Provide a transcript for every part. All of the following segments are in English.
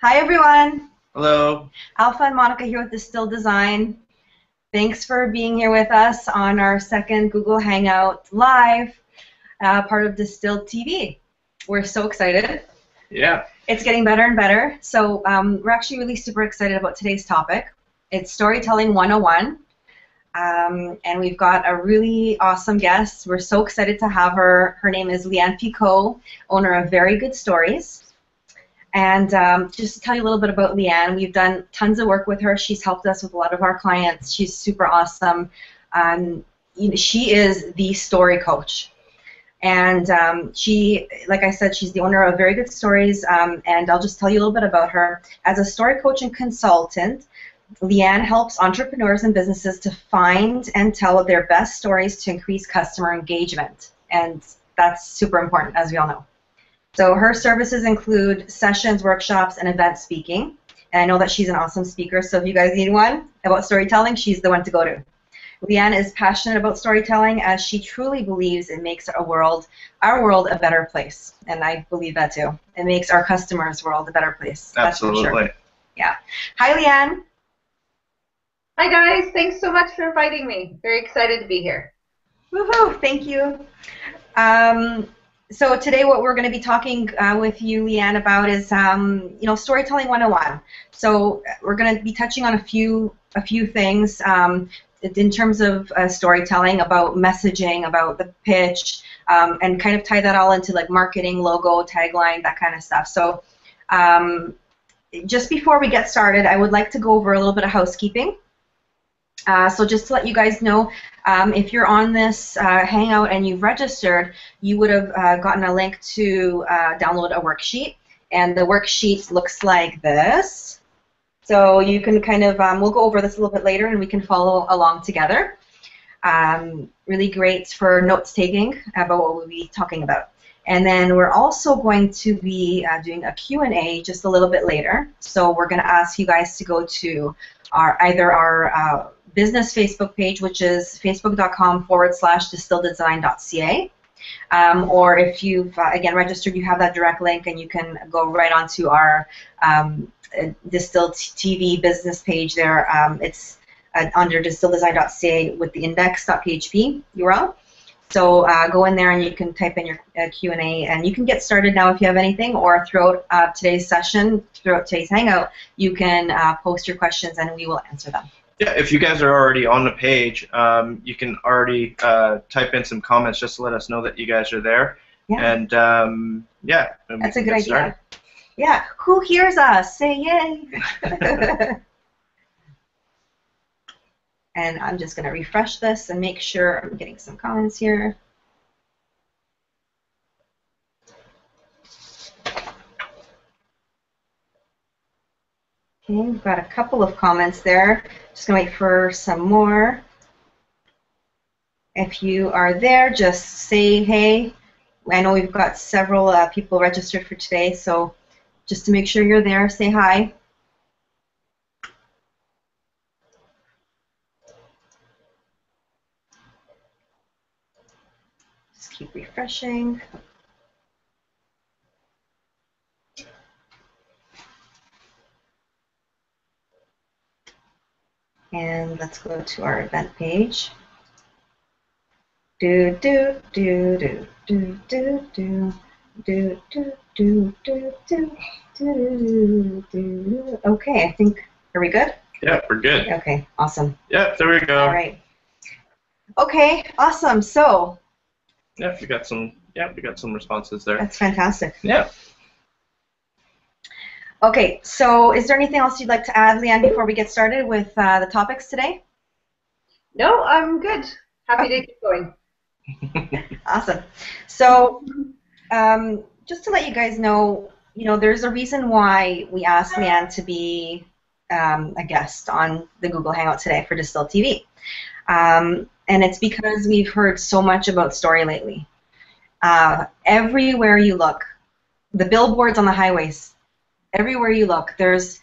Hi everyone. Hello. Alpha and Monica here with Distill Design. Thanks for being here with us on our second Google Hangout Live, part of Distill TV. We're so excited. Yeah. It's getting better and better. So we're actually really super excited about today's topic. It's Storytelling 101. And we've got a really awesome guest. We're so excited to have her. Her name is Lianne Picot, owner of Very Good Stories. And just to tell you a little bit about Lianne, we've done tons of work with her. She's helped us with a lot of our clients. She's super awesome. She is the story coach. And she, like I said, she's the owner of Very Good Stories. And I'll just tell you a little bit about her. As a story coach and consultant, Lianne helps entrepreneurs and businesses to find and tell their best stories to increase customer engagement. And that's super important, as we all know. So her services include sessions, workshops, and event speaking. And I know that she's an awesome speaker, so if you guys need one about storytelling, she's the one to go to. Lianne is passionate about storytelling as she truly believes it makes our world a better place. And I believe that too. It makes our customers' world a better place. Absolutely. That's for sure. Yeah. Hi, Lianne. Hi, guys. Thanks so much for inviting me. Very excited to be here. Woohoo! Thank you. So today what we're going to be talking with you, Lianne, about is Storytelling 101. So we're going to be touching on a few things in terms of storytelling, about messaging, about the pitch, and kind of tie that all into like marketing, logo, tagline, that kind of stuff. So just before we get started, I would like to go over a little bit of housekeeping. So just to let you guys know, if you're on this Hangout and you've registered, you would have gotten a link to download a worksheet. And the worksheet looks like this. So you can kind of, we'll go over this a little bit later and we can follow along together. Really great for notes taking about what we'll be talking about. And then we're also going to be doing a Q&A just a little bit later. So we're going to ask you guys to go to either our business Facebook page, which is facebook.com/distilleddesign.ca. Or if you've, again, registered, you have that direct link and you can go right onto our Distilled TV business page there. It's under distilleddesign.ca with the index.php URL. So go in there and you can type in your Q&A and you can get started now if you have anything, or throughout today's session, throughout today's Hangout, you can post your questions and we will answer them. Yeah, if you guys are already on the page, you can already type in some comments just to let us know that you guys are there. Yeah. And yeah. That's a good idea. Yeah. Who hears us? Say yay. And I'm just going to refresh this and make sure I'm getting some comments here. Okay, we've got a couple of comments there. Just going to wait for some more. If you are there, just say hey. I know we've got several people registered for today, so just to make sure you're there, say hi. Just keep refreshing. And let's go to our event page. Do do do do do do do do do do do do do. Okay, I think, are we good? Yeah, we're good. Okay, awesome. Yeah, there we go. All right. Okay, awesome. So. Yeah, we got some responses there. That's fantastic. Yeah. Okay, so is there anything else you'd like to add, Lianne, before we get started with the topics today? No, I'm good. Happy to keep going. Awesome. So just to let you guys know, there's a reason why we asked Lianne to be a guest on the Google Hangout today for Distill TV. And it's because we've heard so much about story lately. Everywhere you look, the billboards on the highways, everywhere you look, there's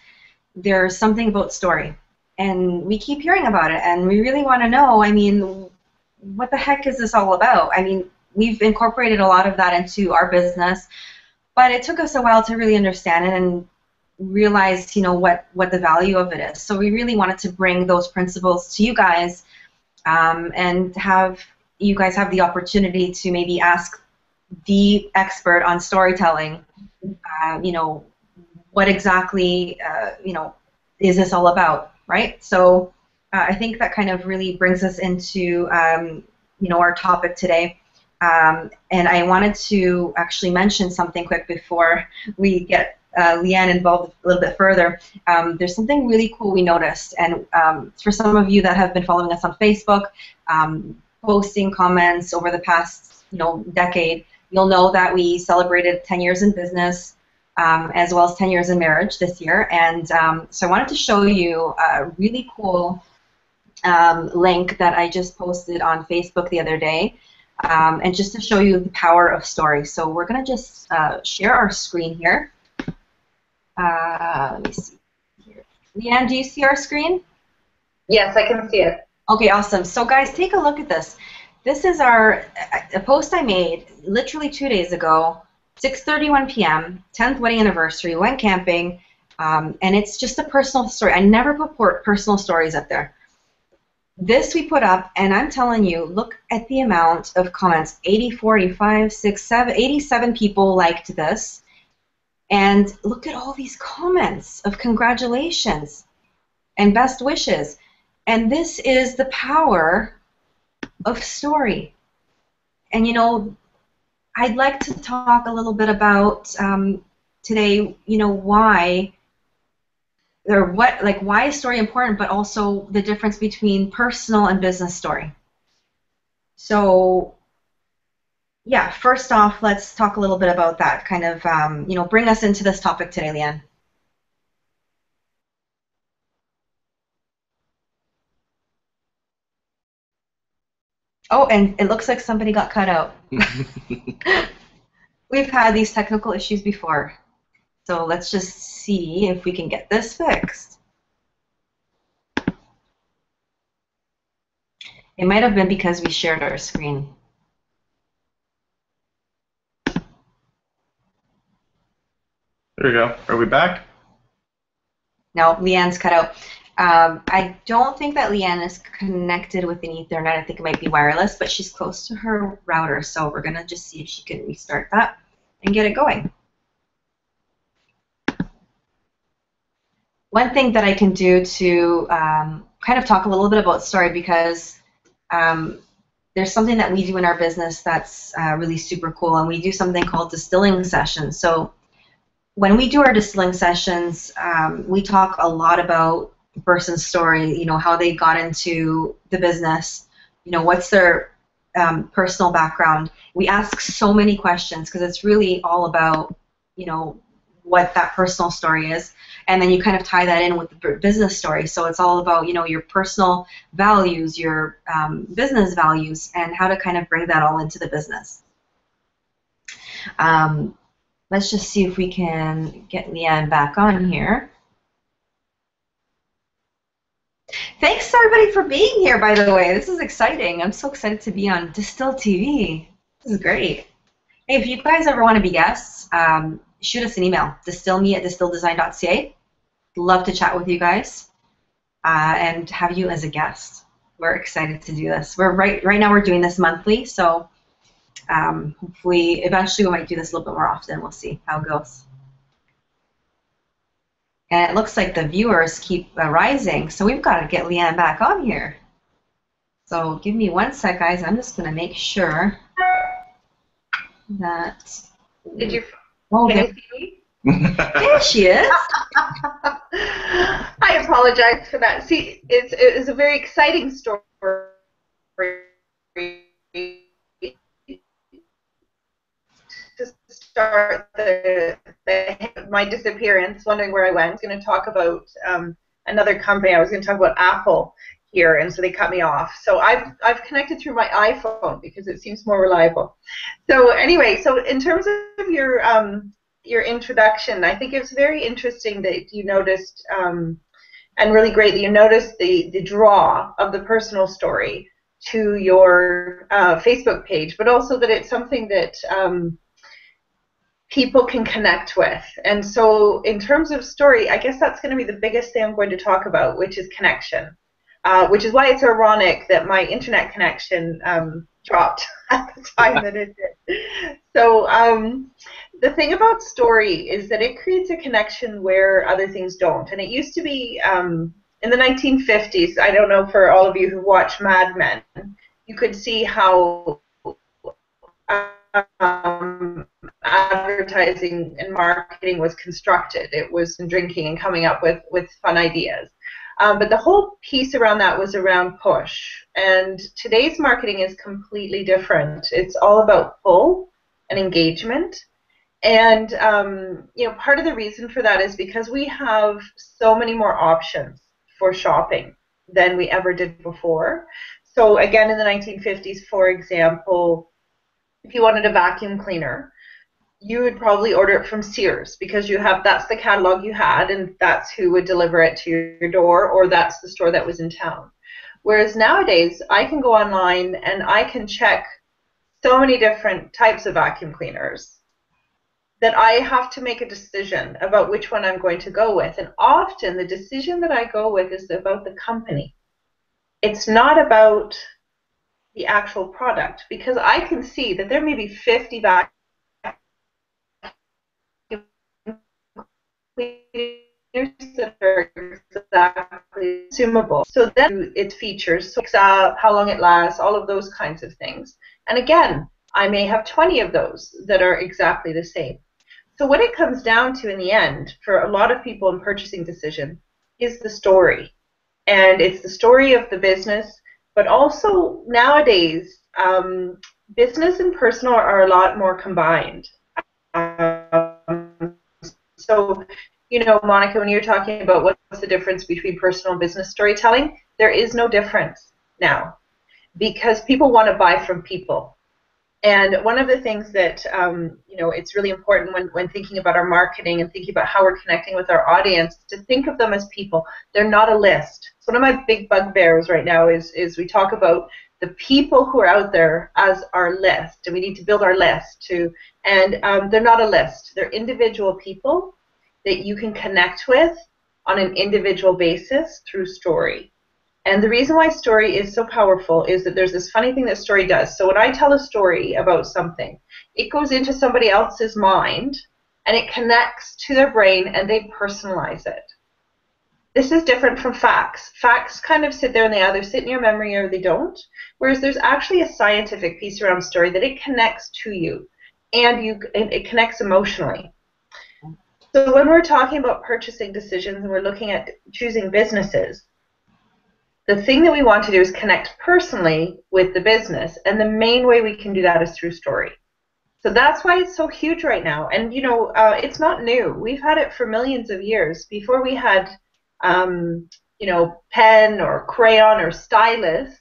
something about story. And we keep hearing about it, and we really want to know, I mean, what the heck is this all about? I mean, we've incorporated a lot of that into our business, but it took us a while to really understand it, and realized, what the value of it is. So we really wanted to bring those principles to you guys, and have you guys have the opportunity to maybe ask the expert on storytelling, what exactly, is this all about, right? So I think that kind of really brings us into, our topic today. And I wanted to actually mention something quick before we get Lianne involved a little bit further. There's something really cool we noticed, and for some of you that have been following us on Facebook, posting comments over the past decade, you'll know that we celebrated 10 years in business, as well as 10 years in marriage this year. And so I wanted to show you a really cool link that I just posted on Facebook the other day, and just to show you the power of story. So we're going to just share our screen here. Let me see here. Lianne, do you see our screen? Yes, I can see it. Okay, awesome. So guys, take a look at this. This is a post I made literally 2 days ago, 6:31 p.m., 10th wedding anniversary, went camping, and it's just a personal story. I never put personal stories up there. This we put up, and I'm telling you, look at the amount of comments. 80, 45, 6, 7, 87 people liked this. And look at all these comments of congratulations and best wishes. And this is the power of story. And I'd like to talk a little bit about today, why is story important, but also the difference between personal and business story. So yeah, first off, let's talk a little bit about that, kind of, bring us into this topic today, Lianne. Oh, and it looks like somebody got cut out. We've had these technical issues before. So let's just see if we can get this fixed. It might have been because we shared our screen. There we go. Are we back? No, Leanne's cut out. I don't think that Lianne is connected with an Ethernet. I think it might be wireless, but she's close to her router, so we're going to just see if she can restart that and get it going. One thing that I can do to kind of talk a little bit about story, because there's something that we do in our business that's really super cool, and we do something called distilling sessions. So when we do our distilling sessions, we talk a lot about the person's story, how they got into the business, what's their personal background. We ask so many questions because it's really all about, what that personal story is, and then you kind of tie that in with the business story. So it's all about, your personal values, your business values, and how to kind of bring that all into the business. Let's just see if we can get Lianne back on here. Thanks everybody for being here, by the way. This is exciting. I'm so excited to be on Distill TV. This is great. Hey, if you guys ever want to be guests, shoot us an email, distillme@distilldesign.ca. Love to chat with you guys and have you as a guest. We're excited to do this. Right now we're doing this monthly, so hopefully eventually we might do this a little bit more often. We'll see how it goes. And it looks like the viewers keep rising, so we've got to get Lianne back on here. So give me 1 sec, guys. I'm just going to make sure that... Did you... Oh, Can you see me? There she is. I apologize for that. See, it was a very exciting story to start my disappearance, wondering where I went. I was going to talk about another company. I was going to talk about Apple here, and so they cut me off. So I've connected through my iPhone because it seems more reliable. So anyway, so in terms of your introduction, I think it was very interesting that you noticed, and really great that you noticed the draw of the personal story to your Facebook page, but also that it's something that people can connect with. And so in terms of story, I guess that's going to be the biggest thing I'm going to talk about, which is connection. Which is why it's ironic that my internet connection dropped at the time that it did. So the thing about story is that it creates a connection where other things don't. And it used to be in the 1950s, I don't know for all of you who watch Mad Men, you could see how advertising and marketing was constructed. It was drinking and coming up with fun ideas. But the whole piece around that was around push. And today's marketing is completely different. It's all about pull and engagement. And you know, part of the reason for that is because we have so many more options for shopping than we ever did before. So again, in the 1950s, for example, if you wanted a vacuum cleaner, you would probably order it from Sears because that's the catalog you had, and that's who would deliver it to your door, or that's the store that was in town. Whereas nowadays, I can go online and I can check so many different types of vacuum cleaners that I have to make a decision about which one I'm going to go with. And often the decision that I go with is about the company. It's not about the actual product, because I can see that there may be 50 vacuum cleaners that are exactly consumable. So then its features, so how long it lasts, all of those kinds of things. And again, I may have 20 of those that are exactly the same. So what it comes down to in the end, for a lot of people in purchasing decision, is the story. And it's the story of the business, but also nowadays, business and personal are a lot more combined. So, you know, Monica, when you're talking about what's the difference between personal and business storytelling, there is no difference now, because people want to buy from people. And one of the things that, you know, it's really important when thinking about our marketing and thinking about how we're connecting with our audience, to think of them as people. They're not a list. So one of my big bugbears right now is we talk about the people who are out there as our list, and we need to build our list too. And they're not a list. They're individual people that you can connect with on an individual basis through story. And the reason why story is so powerful is that there's this funny thing that story does. So when I tell a story about something, it goes into somebody else's mind, and it connects to their brain, and they personalize it. This is different from facts. Facts kind of sit there, and they either sit in your memory or they don't, whereas there's actually a scientific piece around story that it connects to you, and it connects emotionally. So when we're talking about purchasing decisions and we're looking at choosing businesses, the thing that we want to do is connect personally with the business, and the main way we can do that is through story. So that's why it's so huge right now. And, you know, it's not new. We've had it for millions of years. Before we had, you know, pen or crayon or stylus,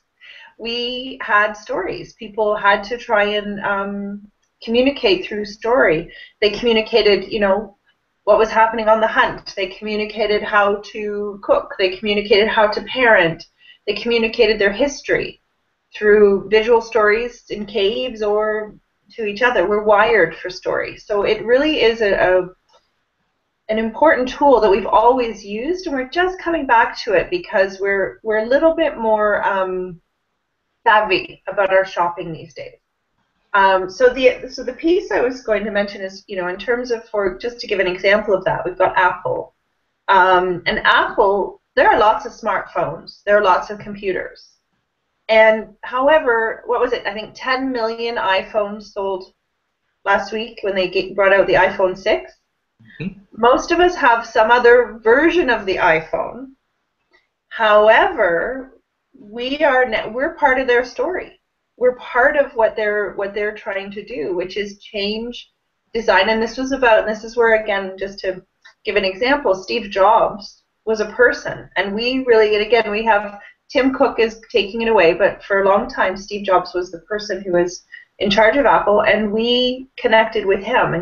we had stories. People had to try and communicate through story. They communicated, you know, what was happening on the hunt. They communicated how to cook. They communicated how to parent. They communicated their history through visual stories in caves or to each other. We're wired for story. So it really is an important tool that we've always used, and we're just coming back to it because we're a little bit more savvy about our shopping these days. So the piece I was going to mention is, you know, in terms of, for just to give an example of that, we've got Apple. And Apple, there are lots of smartphones. There are lots of computers. And however, what was it? I think 10 million iPhones sold last week when they brought out the iPhone 6. Mm-hmm. Most of us have some other version of the iPhone. However, we're part of their story. We're part of what they're trying to do, which is change design. And this is where, again, just to give an example, Steve Jobs was a person, and we have Tim Cook is taking it away, but for a long time Steve Jobs was the person who was in charge of Apple, and we connected with him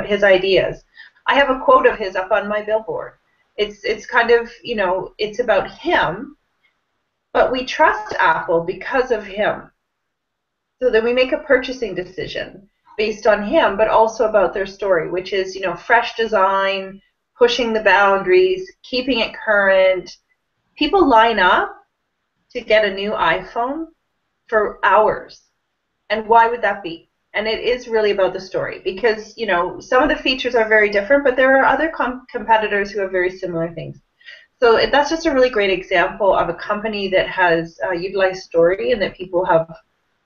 his ideas. I have a quote of his up on my billboard. It's kind of, you know, it's about him, but we trust Apple because of him. So then we make a purchasing decision. based on him, but also about their story, which is, you know, fresh design, pushing the boundaries, keeping it current. People line up to get a new iPhone for hours. And why would that be? And it is really about the story, because, you know, some of the features are very different, but there are other competitors who have very similar things. So that's just a really great example of a company that has utilized story and that people have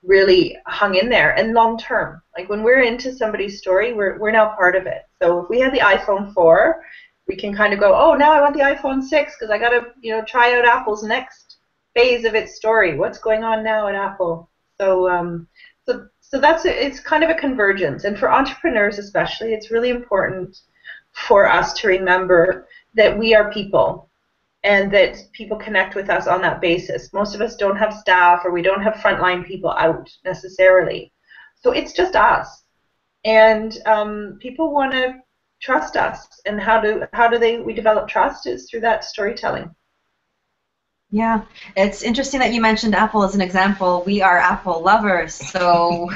really hung in there, and long term. Like when we're into somebody's story, we're now part of it. So if we had the iPhone 4, we can kind of go, oh, now I want the iPhone 6 because I got to, you know, try out Apple's next phase of its story. What's going on now at Apple? So so that's it's kind of a convergence, and for entrepreneurs especially, it's really important for us to remember that we are people, and that people connect with us on that basis. Most of us don't have staff, or we don't have frontline people out necessarily. So it's just us. And people want to trust us. And how do we develop trust is through that storytelling. Yeah, it's interesting that you mentioned Apple as an example. We are Apple lovers, so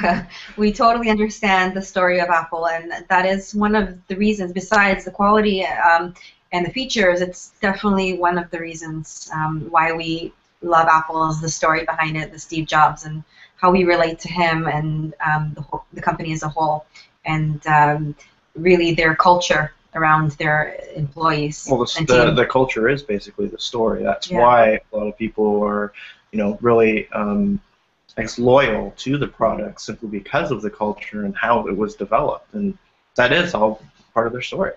we totally understand the story of Apple, and that is one of the reasons, besides the quality and the features, it's definitely one of the reasons why we love Apple, is the story behind it, the Steve Jobs, and how we relate to him and the company as a whole, and really their culture around their employees. Well, the culture is basically the story. That's why a lot of people are, you know, really I guess loyal to the product, simply because of the culture and how it was developed, and that is all part of their story.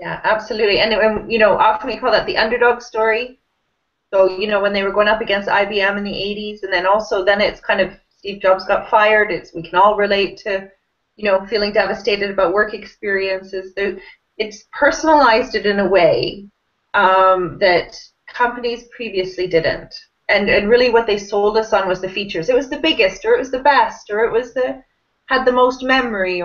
Yeah, absolutely. And you know, often we call that the underdog story. So, you know, when they were going up against IBM in the 80s, and then it's kind of Steve Jobs got fired. We can all relate to, you know, feeling devastated about work experiences. It's personalized it in a way that companies previously didn't. And really what they sold us on was the features. It was the biggest, or it was the best, or it was had the most memory,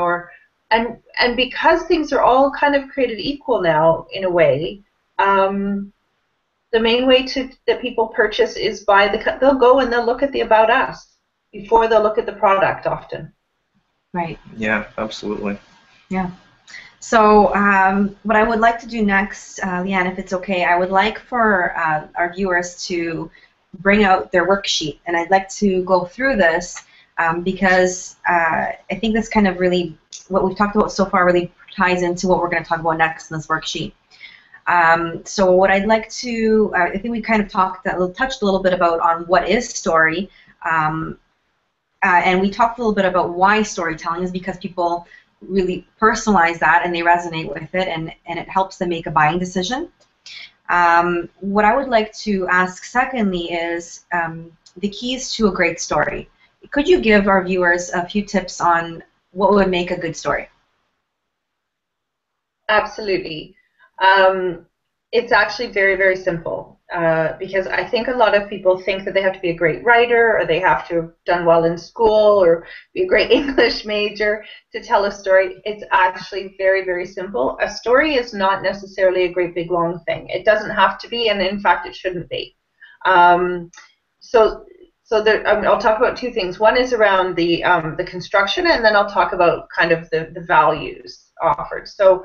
and because things are all kind of created equal now in a way, the main way that people purchase is they'll go and they'll look at the About Us before they'll look at the product often. Right. Yeah, absolutely. Yeah. So what I would like to do next, Lianne, if it's okay, I would like for our viewers to bring out their worksheet, and I'd like to go through this because I think this kind of really, what we've talked about so far really ties into what we're going to talk about next in this worksheet. So what I'd like to, I think we kind of touched a little bit about on what is story, and we talked a little bit about why storytelling is, because people really personalize that and they resonate with it, and it helps them make a buying decision. What I would like to ask secondly is the keys to a great story. Could you give our viewers a few tips on what would make a good story? Absolutely. It's actually very, very simple, because I think a lot of people think that they have to be a great writer, or they have to have done well in school, or be a great English major to tell a story. It's actually very, very simple. A story is not necessarily a great big long thing. It doesn't have to be, and in fact it shouldn't be. I'll talk about two things. One is around the construction, and then I'll talk about kind of the values offered. So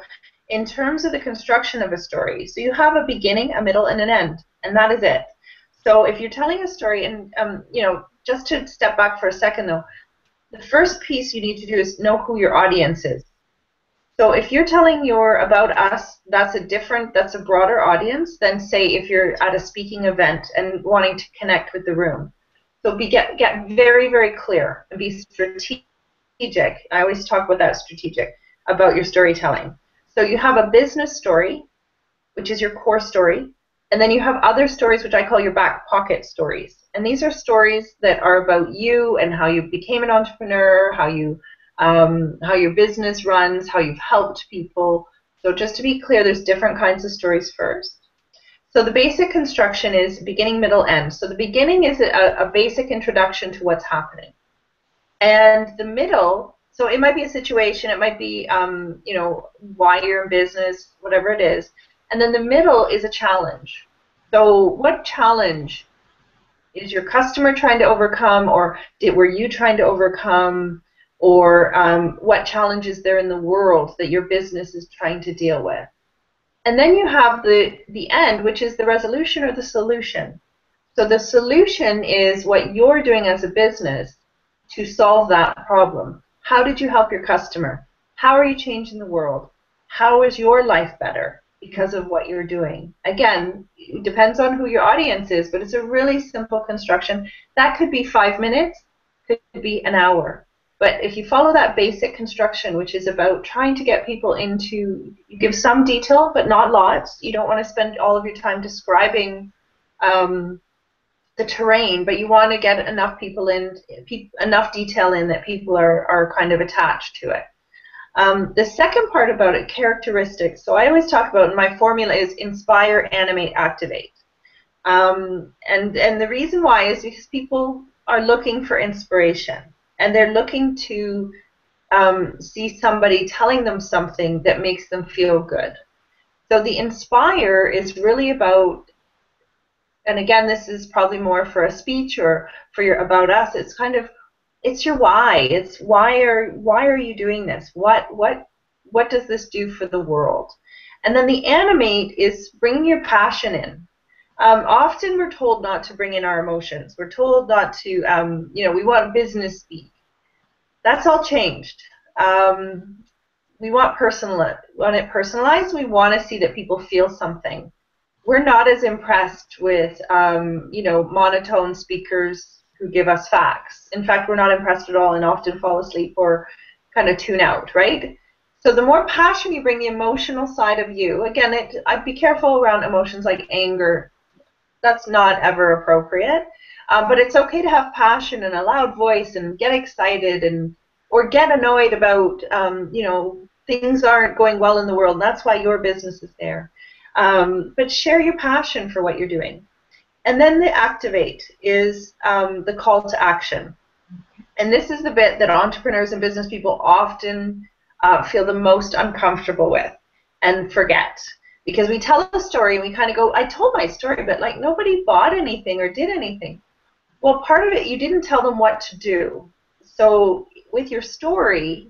in terms of the construction of a story, so you have a beginning, a middle, and an end, and that is it. So if you're telling a story, and you know, just to step back for a second though, the first piece you need to do is know who your audience is. So if you're telling your About Us, that's a broader audience than, say, if you're at a speaking event and wanting to connect with the room. So get very, very clear and be strategic. I always talk about that, strategic, about your storytelling. So you have a business story, which is your core story, and then you have other stories, which I call your back pocket stories. And these are stories that are about you and how you became an entrepreneur, how your business runs, how you've helped people. So just to be clear, there's different kinds of stories first. So the basic construction is beginning, middle, end. So the beginning is a basic introduction to what's happening. And the middle, so it might be a situation, it might be, you know, why you're in business, whatever it is. And then the middle is a challenge. So what challenge is your customer trying to overcome, or were you trying to overcome? or what challenges there in the world that your business is trying to deal with. And then you have the end, which is the resolution or the solution. So the solution is what you're doing as a business to solve that problem. How did you help your customer? How are you changing the world? How is your life better because of what you're doing? Again, it depends on who your audience is, but it's a really simple construction. That could be 5 minutes, could be an hour. But if you follow that basic construction, which is about trying to get people into, you give some detail, but not lots. You don't want to spend all of your time describing the terrain, but you want to get enough people in, enough detail in that people are kind of attached to it. The second part about it, characteristics. So I always talk about, my formula is inspire, animate, activate. And the reason why is because people are looking for inspiration, and they're looking to see somebody telling them something that makes them feel good. So the inspire is really about, and again, this is probably more for a speech or for your about us. It's kind of, it's your why. It's why are you doing this? What does this do for the world? And then the animate is bringing your passion in. Often we're told not to bring in our emotions. We're told not to, we want business speak. That's all changed. We want it personalized. We want to see that people feel something. We're not as impressed with, monotone speakers who give us facts. In fact, we're not impressed at all and often fall asleep or kind of tune out, right? So the more passion you bring, the emotional side of you, again, I'd be careful around emotions like anger. That's not ever appropriate. But it's okay to have passion and a loud voice and get excited or get annoyed about, things aren't going well in the world. That's why your business is there. But share your passion for what you're doing. And then the activate is the call to action. And this is the bit that entrepreneurs and business people often feel the most uncomfortable with and forget. Because we tell a story and we kind of go, I told my story, but like nobody bought anything or did anything. Well, part of it, you didn't tell them what to do. So with your story,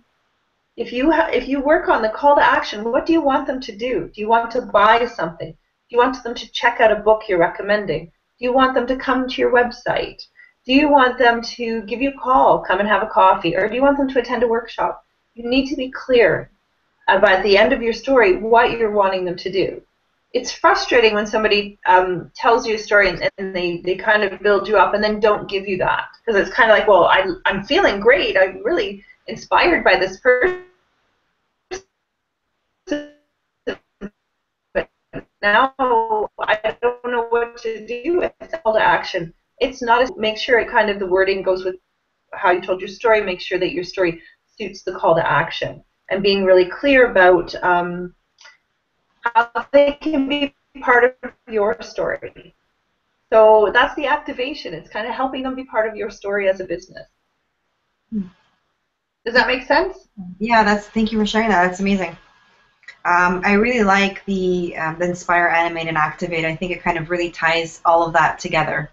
if you work on the call to action, what do you want them to do? Do you want to buy something? Do you want them to check out a book you're recommending? Do you want them to come to your website? Do you want them to give you a call, come and have a coffee? Or do you want them to attend a workshop? You need to be clear about the end of your story what you're wanting them to do. It's frustrating when somebody tells you a story and they kind of build you up and then don't give you that. Because it's kind of like, well, I'm feeling great. I'm really inspired by this person. But now I don't know what to do with the call to action. It's not make sure it kind of the wording goes with how you told your story. Make sure that your story suits the call to action and being really clear about how they can be part of your story. So that's the activation. It's kind of helping them be part of your story as a business. Does that make sense? Yeah, thank you for sharing that. That's amazing. I really like the inspire, animate, and activate. I think it kind of really ties all of that together.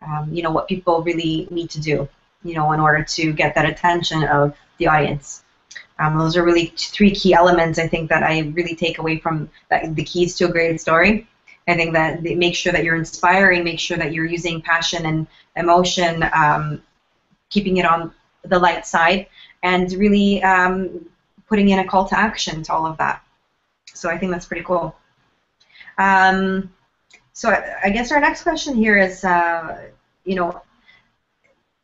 What people really need to do, in order to get that attention of the audience. Those are really three key elements, I think, that I really take away from the keys to a great story. I think that make sure that you're inspiring, make sure that you're using passion and emotion, keeping it on the light side, and really putting in a call to action to all of that. So I think that's pretty cool. So I guess our next question here is,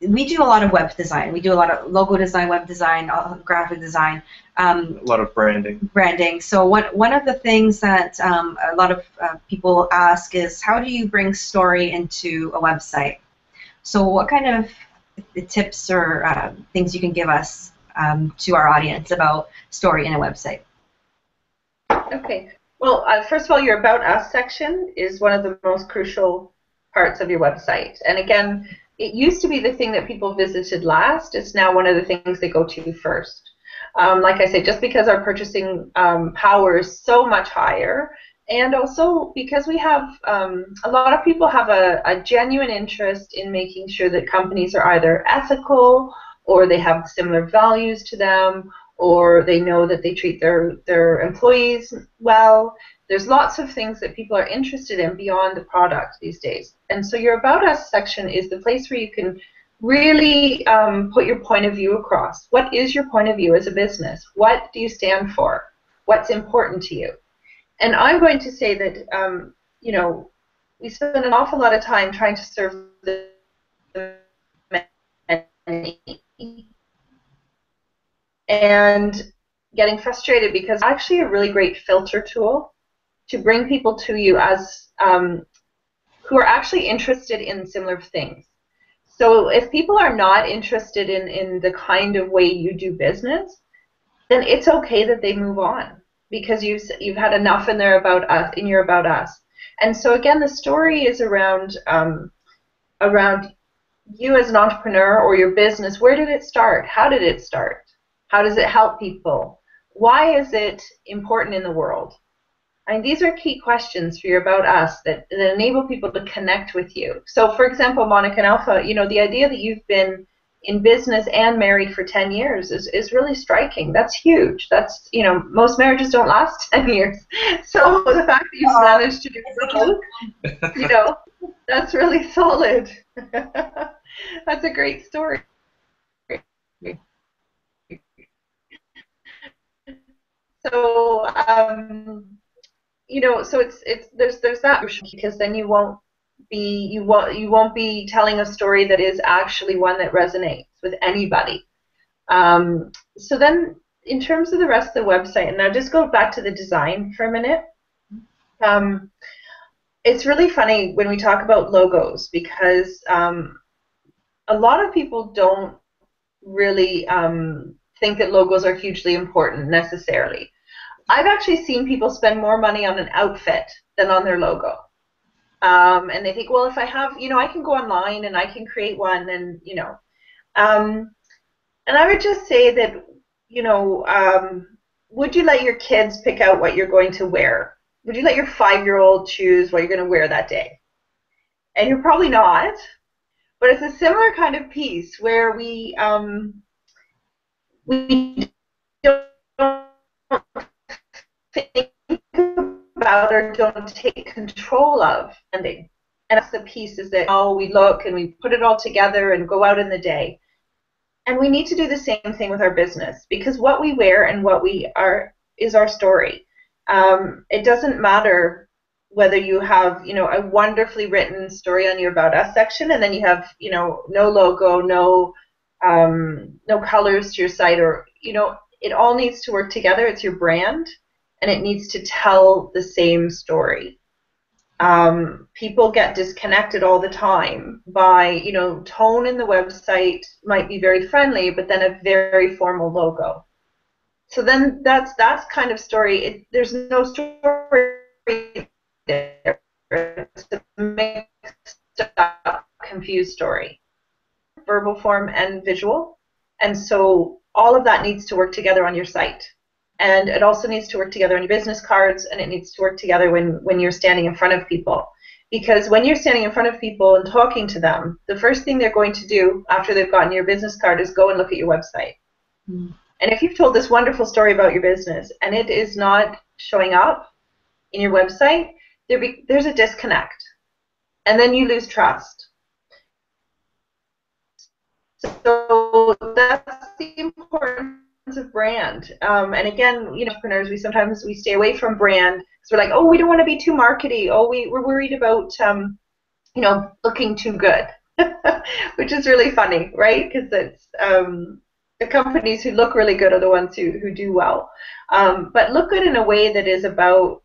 we do a lot of web design. We do a lot of logo design, web design, graphic design. A lot of branding. Branding. So one of the things that a lot of people ask is, how do you bring story into a website? So what kind of tips or things you can give us to our audience about story in a website? Okay. Well, first of all, your About Us section is one of the most crucial parts of your website. And again, it used to be the thing that people visited last. It's now one of the things they go to first. Like I said, just because our purchasing power is so much higher, and also because we have a lot of people have a genuine interest in making sure that companies are either ethical or they have similar values to them, or they know that they treat their employees well. There's lots of things that people are interested in beyond the product these days. And so your About Us section is the place where you can really put your point of view across. What is your point of view as a business? What do you stand for? What's important to you? And I'm going to say that, you know, we spend an awful lot of time trying to serve the many and getting frustrated because it's actually a really great filter tool to bring people to you as who are actually interested in similar things. So if people are not interested in the kind of way you do business, then it's okay that they move on because you've had enough in your About Us. And so again, the story is around around you as an entrepreneur or your business. Where did it start? How did it start? How does it help people? Why is it important in the world? And these are key questions for your About Us that enable people to connect with you. So, for example, Monica and Alpha, you know, the idea that you've been in business and married for 10 years is really striking. That's huge. That's, you know, most marriages don't last 10 years. So the fact that you've managed to do both, you know, that's really solid. That's a great story. So, you know, so there's that because then you won't be telling a story that is actually one that resonates with anybody. So then, in terms of the rest of the website, and now just go back to the design for a minute. It's really funny when we talk about logos because a lot of people don't really think that logos are hugely important necessarily. I've actually seen people spend more money on an outfit than on their logo. And they think, well, if I have, you know, I can go online and I can create one and, you know. And I would just say that, you know, would you let your kids pick out what you're going to wear? Would you let your 5-year-old choose what you're going to wear that day? And you're probably not. But it's a similar kind of piece where we don't think about or don't take control of ending. And that's the piece is that, oh, we look and we put it all together and go out in the day. And we need to do the same thing with our business because what we wear and what we are is our story. It doesn't matter whether you have, you know, a wonderfully written story on your About Us section and then you have, you know, no logo, no colors to your site, or, you know, it all needs to work together. It's your brand and it needs to tell the same story. People get disconnected all the time by, you know, tone in the website might be very friendly, but then a very formal logo. So then that's kind of story. There's no story there. It's a mixed up, confused story, verbal form and visual. And so all of that needs to work together on your site. And it also needs to work together on your business cards, and it needs to work together when you're standing in front of people. Because when you're standing in front of people and talking to them, the first thing they're going to do after they've gotten your business card is go and look at your website. Mm. And if you've told this wonderful story about your business and it is not showing up in your website, there's a disconnect. And then you lose trust. So that's the importance of brand. And again, you know, entrepreneurs, we sometimes stay away from brand because we're like, oh, we don't want to be too markety. Oh, we're worried about, you know, looking too good, which is really funny, right? Because it's the companies who look really good are the ones who do well. But look good in a way that is about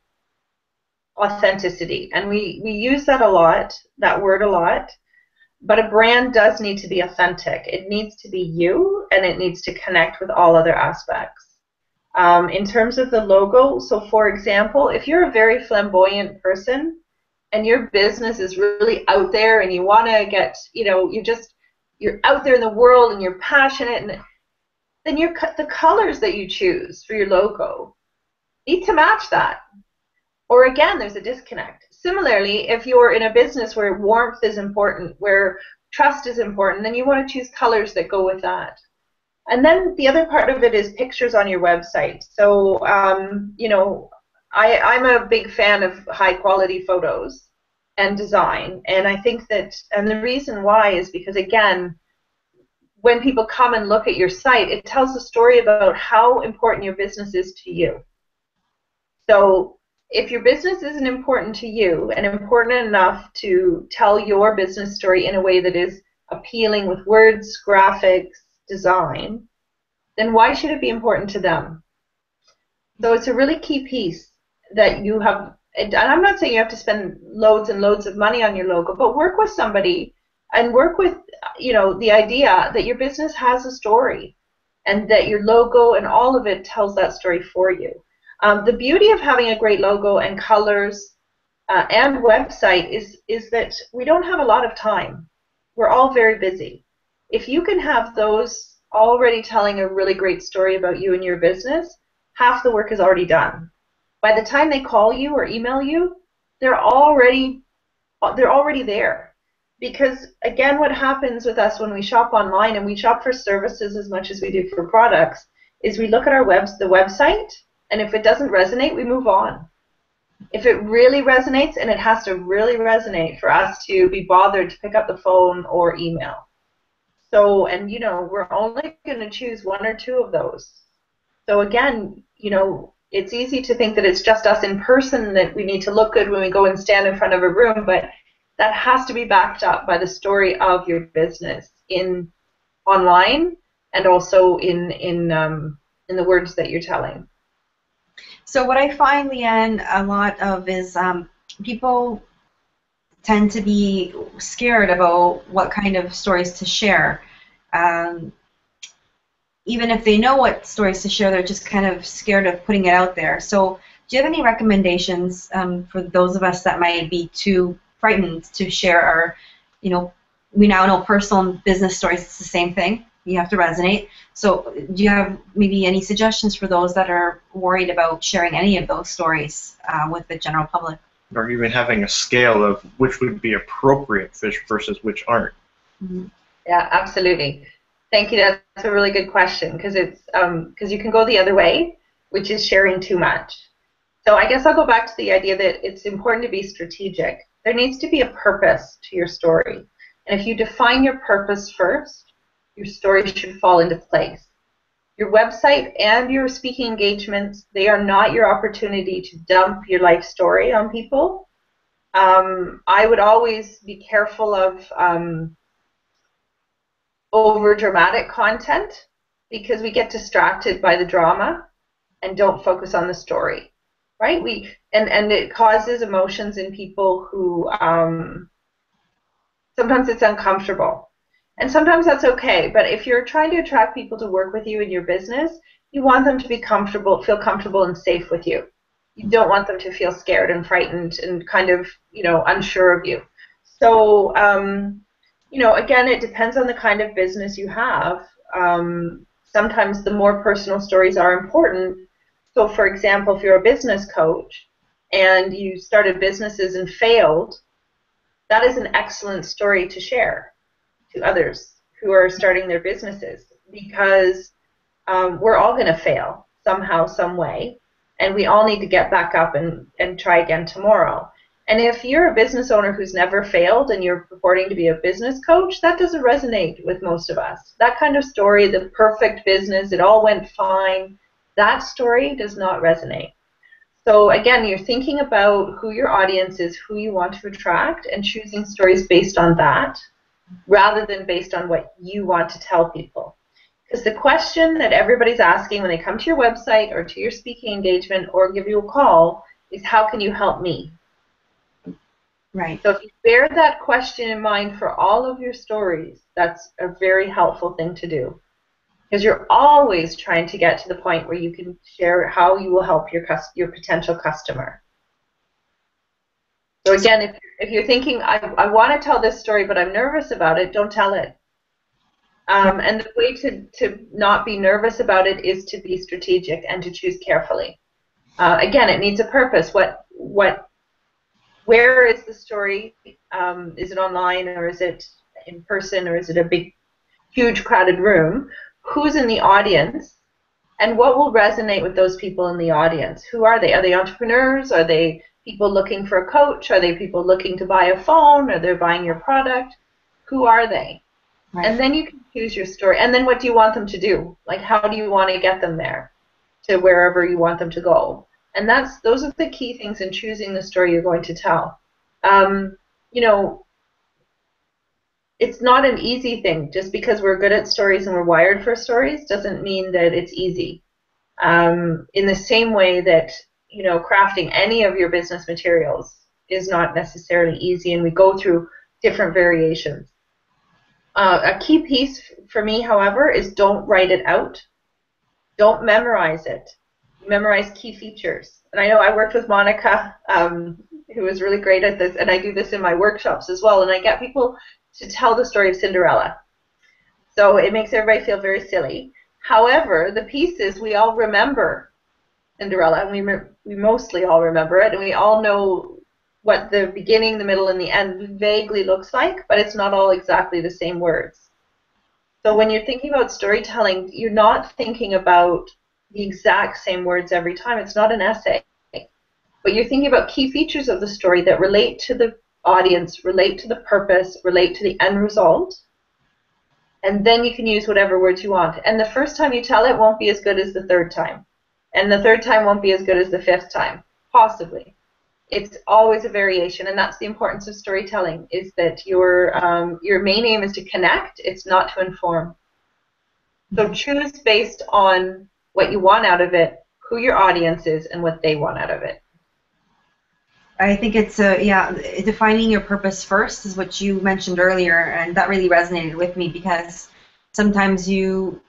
authenticity. And we use that a lot, that word a lot. But a brand does need to be authentic. It needs to be you, and it needs to connect with all other aspects. In terms of the logo, so for example, if you're a very flamboyant person and your business is really out there and you want to get, you know, you're out there in the world and you're passionate, and then the colors that you choose for your logo need to match that. Or again, there's a disconnect. Similarly, if you're in a business where warmth is important, where trust is important, then you want to choose colors that go with that. And then the other part of it is pictures on your website. So, you know, I'm a big fan of high quality photos and design. And I think that, and the reason why is because, again, when people come and look at your site, it tells a story about how important your business is to you. So if your business isn't important to you and important enough to tell your business story in a way that is appealing with words, graphics, design, then why should it be important to them? So it's a really key piece that you have, and I'm not saying you have to spend loads and loads of money on your logo, but work with somebody and work with, you know, the idea that your business has a story and that your logo and all of it tells that story for you. The beauty of having a great logo and colors and website is that we don't have a lot of time. We're all very busy. If you can have those already telling a really great story about you and your business, half the work is already done. By the time they call you or email you, they're already there. Because again, what happens with us when we shop online, and we shop for services as much as we do for products, is we look at the website, and if it doesn't resonate, we move on. If it really resonates, and it has to really resonate for us to be bothered to pick up the phone or email. So, and you know, we're only going to choose one or two of those. So again, you know, it's easy to think that it's just us in person that we need to look good when we go and stand in front of a room, but that has to be backed up by the story of your business in online and also in the words that you're telling. So what I find, Lianne, a lot of is people tend to be scared about what kind of stories to share. Even if they know what stories to share, they're just kind of scared of putting it out there. So do you have any recommendations for those of us that might be too frightened to share our, you know, we now know personal and business stories, it's the same thing. You have to resonate. So do you have maybe any suggestions for those that are worried about sharing any of those stories with the general public? Or even having a scale of which would be appropriate fish versus which aren't. Mm-hmm. Yeah, absolutely. Thank you. That's a really good question, because it's because you can go the other way, which is sharing too much. So I guess I'll go back to the idea that it's important to be strategic. There needs to be a purpose to your story. And if you define your purpose first, your story should fall into place. Your website and your speaking engagements, they are not your opportunity to dump your life story on people. I would always be careful of over dramatic content, because we get distracted by the drama and don't focus on the story, right? And it causes emotions in people who sometimes it's uncomfortable, and sometimes that's okay. But if you're trying to attract people to work with you in your business, you want them to be comfortable, feel comfortable and safe with you. You don't want them to feel scared and frightened and kind of, you know, unsure of you. So you know, again, it depends on the kind of business you have. Sometimes the more personal stories are important. So, for example, if you're a business coach and you started businesses and failed, that is an excellent story to share to others who are starting their businesses, because we're all going to fail somehow, some way, and we all need to get back up and try again tomorrow. And if you're a business owner who's never failed and you're purporting to be a business coach, that doesn't resonate with most of us. That kind of story, the perfect business, it all went fine, that story does not resonate. So again, you're thinking about who your audience is, who you want to attract, and choosing stories based on that rather than based on what you want to tell people. Because the question that everybody's asking when they come to your website or to your speaking engagement or give you a call is, how can you help me? Right. So if you bear that question in mind for all of your stories, that's a very helpful thing to do. Because you're always trying to get to the point where you can share how you will help your potential customer. So again, if you're thinking, I want to tell this story, but I'm nervous about it, don't tell it. And the way to not be nervous about it is to be strategic and to choose carefully. Again, it needs a purpose. Where is the story? Is it online, or is it in person, or is it a big, huge, crowded room? who's in the audience and what will resonate with those people in the audience. Who are they? Are they entrepreneurs? Are they people looking for a coach? Are they people looking to buy a phone? Are they buying your product? Who are they? Right. And then you can choose your story. And then what do you want them to do? Like, how do you want to get them there to wherever you want them to go? And those are the key things in choosing the story you're going to tell. You know, it's not an easy thing. Just because we're good at stories and we're wired for stories doesn't mean that it's easy. In the same way that, you know, crafting any of your business materials is not necessarily easy, and we go through different variations. A key piece for me, however, is don't write it out. Don't memorize it. Memorize key features. And I know I worked with Monica, who is really great at this, and I do this in my workshops as well, and I get people to tell the story of Cinderella. So it makes everybody feel very silly. However, the piece is we all remember Cinderella, and we mostly all remember it, and we all know what the beginning, the middle, and the end vaguely looks like, but it's not all exactly the same words. So when you're thinking about storytelling, you're not thinking about the exact same words every time. It's not an essay. But you're thinking about key features of the story that relate to the audience, relate to the purpose, relate to the end result, and then you can use whatever words you want. And the first time you tell it won't be as good as the third time. And the third time won't be as good as the fifth time, possibly. It's always a variation, and that's the importance of storytelling, is that your main aim is to connect, it's not to inform. So choose based on what you want out of it, who your audience is, and what they want out of it. I think it's defining your purpose first is what you mentioned earlier, and that really resonated with me, because sometimes you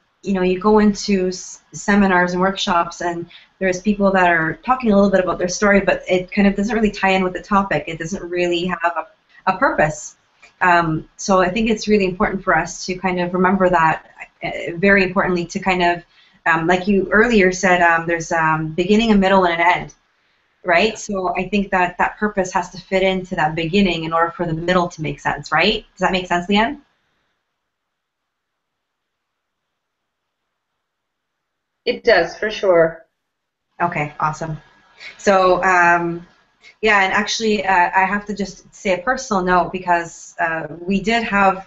go into seminars and workshops, and there's people that are talking a little bit about their story, but it kind of doesn't really tie in with the topic. It doesn't really have a purpose. So I think it's really important for us to kind of remember that. Very importantly, to kind of, like you earlier said, there's beginning, a middle, and an end. Right? So I think that that purpose has to fit into that beginning in order for the middle to make sense, right? Does that make sense, Lianne? It does, for sure. Okay, awesome. So, yeah, and actually, I have to just say a personal note, because we did have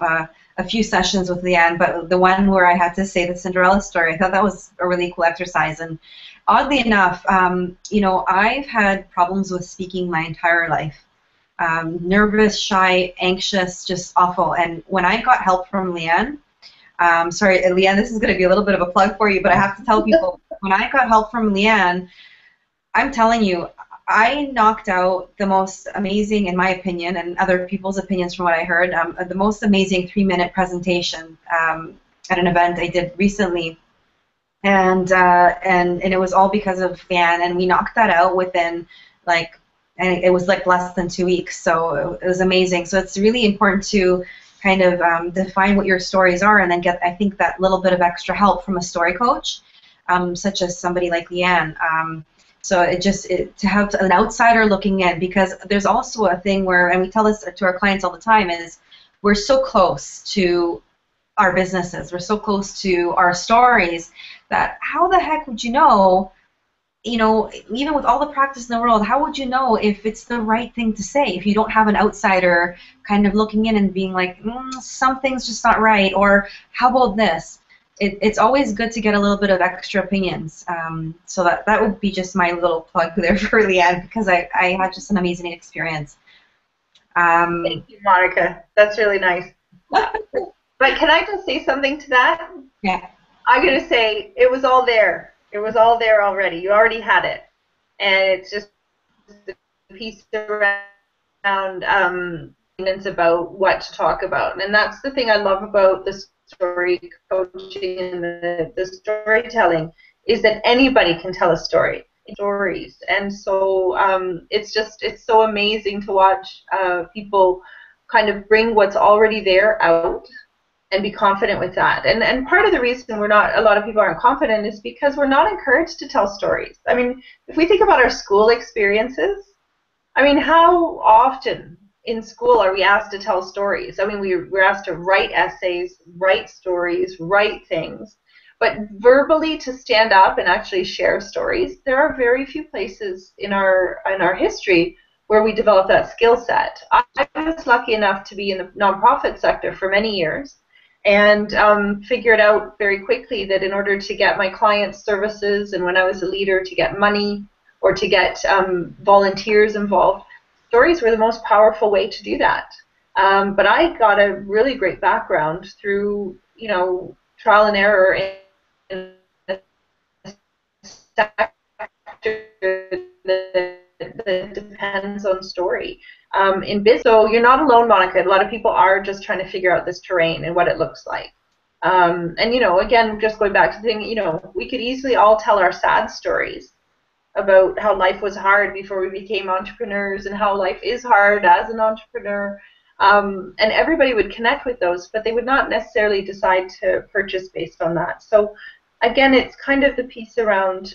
a few sessions with Lianne, but the one where I had to say the Cinderella story, I thought that was a really cool exercise. And oddly enough, I've had problems with speaking my entire life. Nervous, shy, anxious, just awful. And when I got help from Lianne, sorry, Lianne, this is going to be a little bit of a plug for you, but I have to tell people, when I got help from Lianne, I'm telling you, I knocked out the most amazing, in my opinion, and other people's opinions from what I heard, the most amazing 3-minute presentation at an event I did recently. And it was all because of Lianne, and we knocked that out within, and it was like less than 2 weeks, so it was amazing. So it's really important to kind of define what your stories are, and then get, I think, that little bit of extra help from a story coach, such as somebody like Lianne. So to have an outsider looking in, because there's also a thing where, and we tell this to our clients all the time, is we're so close to our businesses, we're so close to our stories, that how the heck would you know, even with all the practice in the world, how would you know if it's the right thing to say if you don't have an outsider kind of looking in and being like, something's just not right, or how about this? It's always good to get a little bit of extra opinions. So that would be just my little plug there for Lianne, because I had just an amazing experience. Thank you, Monica. That's really nice. But can I just say something to that? Yeah. I'm going to say it was all there. It was all there already. You already had it. And it's just the piece around about what to talk about. And that's the thing I love about the story coaching and the storytelling, is that anybody can tell a story. Stories. And so it's so amazing to watch people kind of bring what's already there out and be confident with that. And part of the reason a lot of people aren't confident is because we're not encouraged to tell stories. I mean, if we think about our school experiences, I mean, how often in school are we asked to tell stories? I mean, we're asked to write essays, write stories, write things. But verbally, to stand up and actually share stories, there are very few places in our history where we develop that skill set. I was lucky enough to be in the nonprofit sector for many years, and figured out very quickly that in order to get my clients services, and when I was a leader, to get money or to get volunteers involved, stories were the most powerful way to do that. But I got a really great background through, trial and error in a sector that depends on story. In business, so you're not alone, Monica. A lot of people are just trying to figure out this terrain and what it looks like. And again, just going back to the thing, we could easily all tell our sad stories about how life was hard before we became entrepreneurs and how life is hard as an entrepreneur. And everybody would connect with those, but they would not necessarily decide to purchase based on that. So again, it's kind of the piece around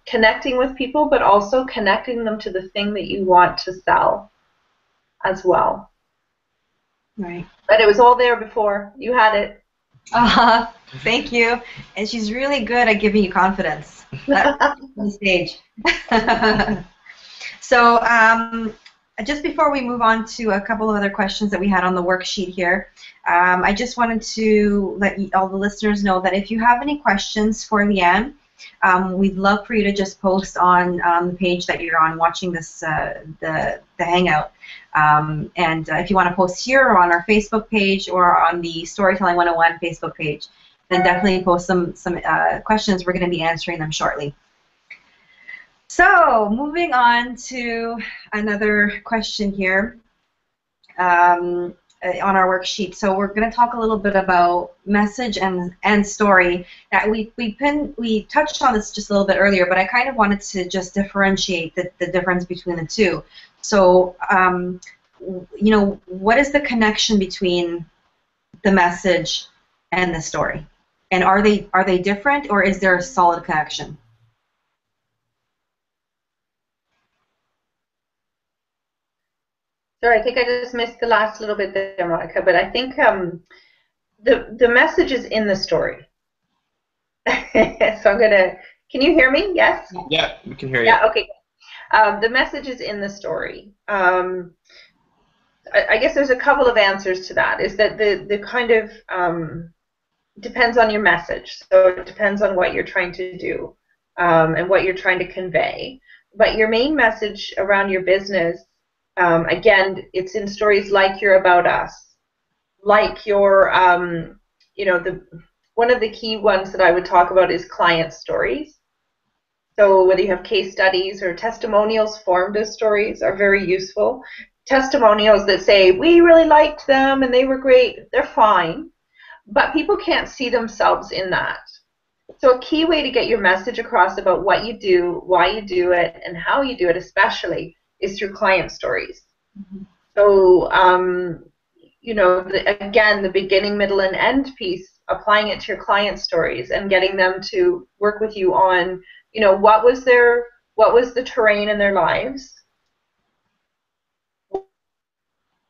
connecting with people, but also connecting them to the thing that you want to sell as well. Right. But it was all there before. You had it. Thank you. And she's really good at giving you confidence on the stage. So just before we move on to a couple of other questions that we had on the worksheet here, I just wanted to let all the listeners know that if you have any questions for Lianne, we'd love for you to just post on the page that you're on watching this, the Hangout. And if you want to post here or on our Facebook page or on the Storytelling 101 Facebook page, then definitely post some questions. We're going to be answering them shortly. So moving on to another question here on our worksheet. So we're going to talk a little bit about message and story. Now we touched on this just a little bit earlier, but I kind of wanted to just differentiate the difference between the two. So what is the connection between the message and the story? And are they different, or is there a solid connection? Sorry, I think I just missed the last little bit there, Monica, but I think the message is in the story. So I'm going to, can you hear me? Yes? Yeah, we can hear you. Yeah, okay. The message is in the story. I guess there's a couple of answers to that. Is that the kind of depends on your message. So it depends on what you're trying to do and what you're trying to convey. But your main message around your business, again, it's in stories like You're About Us, like your, one of the key ones that I would talk about is client stories. So whether you have case studies or testimonials formed as stories are very useful. Testimonials that say, we really liked them and they were great, they're fine, but people can't see themselves in that. So a key way to get your message across about what you do, why you do it, and how you do it especially, is through client stories. Mm-hmm. So, again, the beginning, middle, and end piece, applying it to your client stories and getting them to work with you on, what was the terrain in their lives?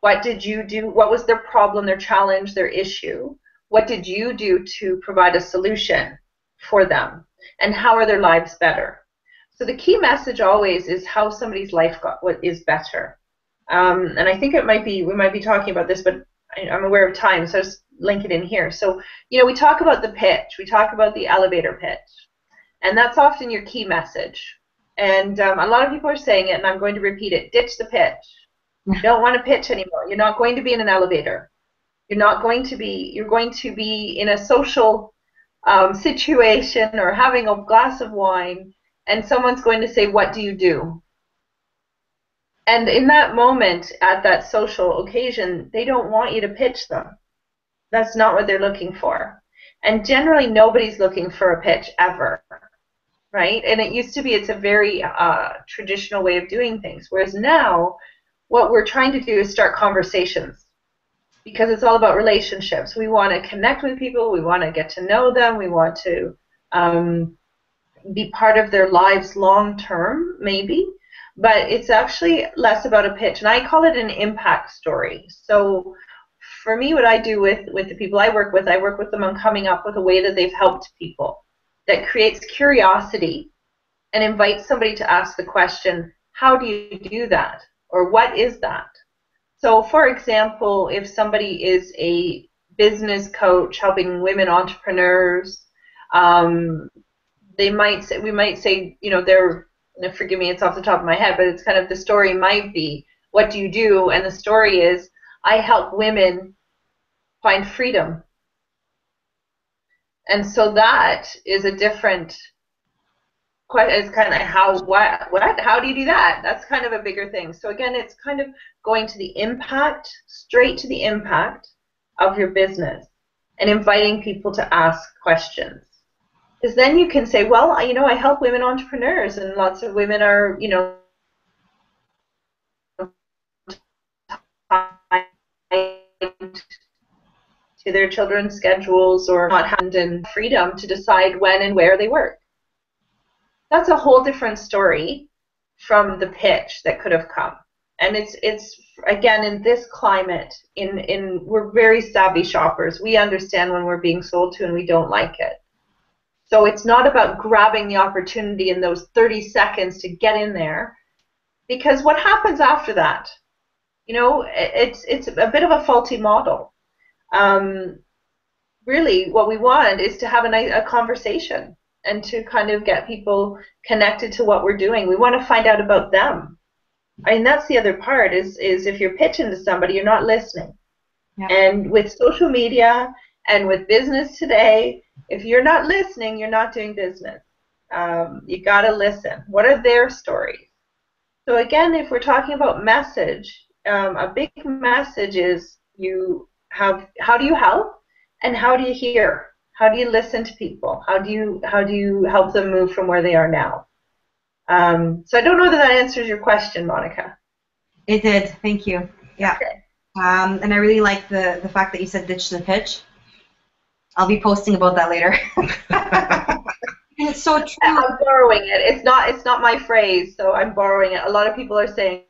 What did you do? What was their problem, their challenge, their issue? What did you do to provide a solution for them? And how are their lives better? So the key message always is how somebody's life is better. And I think we might be talking about this, but I'm aware of time, so I'll just link it in here. So, we talk about the pitch. We talk about the elevator pitch. And that's often your key message. And a lot of people are saying it, and I'm going to repeat it. Ditch the pitch. You don't want to pitch anymore. You're not going to be in an elevator. You're going to be in a social situation or having a glass of wine, and someone's going to say, what do you do? And in that moment, at that social occasion, they don't want you to pitch them. That's not what they're looking for. And generally, nobody's looking for a pitch ever, right? And it used to be it's a very traditional way of doing things, whereas now what we're trying to do is start conversations, because it's all about relationships. We want to connect with people. We want to get to know them. We want to be part of their lives long term, maybe. But it's actually less about a pitch. And I call it an impact story. So for me, what I do with the people I work with them on coming up with a way that they've helped people that creates curiosity and invites somebody to ask the question, how do you do that? Or what is that? So, for example, if somebody is a business coach helping women entrepreneurs, we might say, you know, forgive me, it's off the top of my head, but it's kind of the story might be, what do you do? And the story is, I help women find freedom. And so that is a different question. It's kind of how do you do that? That's kind of a bigger thing. So again, it's kind of going to the impact, straight to the impact of your business and inviting people to ask questions. Because then you can say, well, you know, I help women entrepreneurs, and lots of women are, you know, to their children's schedules or not having freedom to decide when and where they work. That's a whole different story from the pitch that could have come. And it's again, in this climate, we're very savvy shoppers. We understand when we're being sold to and we don't like it. So it's not about grabbing the opportunity in those 30 seconds to get in there, because what happens after that? You know, it's a bit of a faulty model. Really, what we want is to have a conversation and to kind of get people connected to what we're doing. We want to find out about them. I mean, that's the other part is if you're pitching to somebody, you're not listening. Yeah. And with social media and with business today, if you're not listening, you're not doing business. You got to listen. What are their stories? So again, if we're talking about message, a big message is how do you help and how do you hear? How do you listen to people? How do you help them move from where they are now? So I don't know that answers your question, Monica. It did. Thank you. Yeah. Okay. And I really like the fact that you said ditch the pitch. I'll be posting about that later. It's so true. I'm borrowing it. It's not my phrase, so I'm borrowing it. A lot of people are saying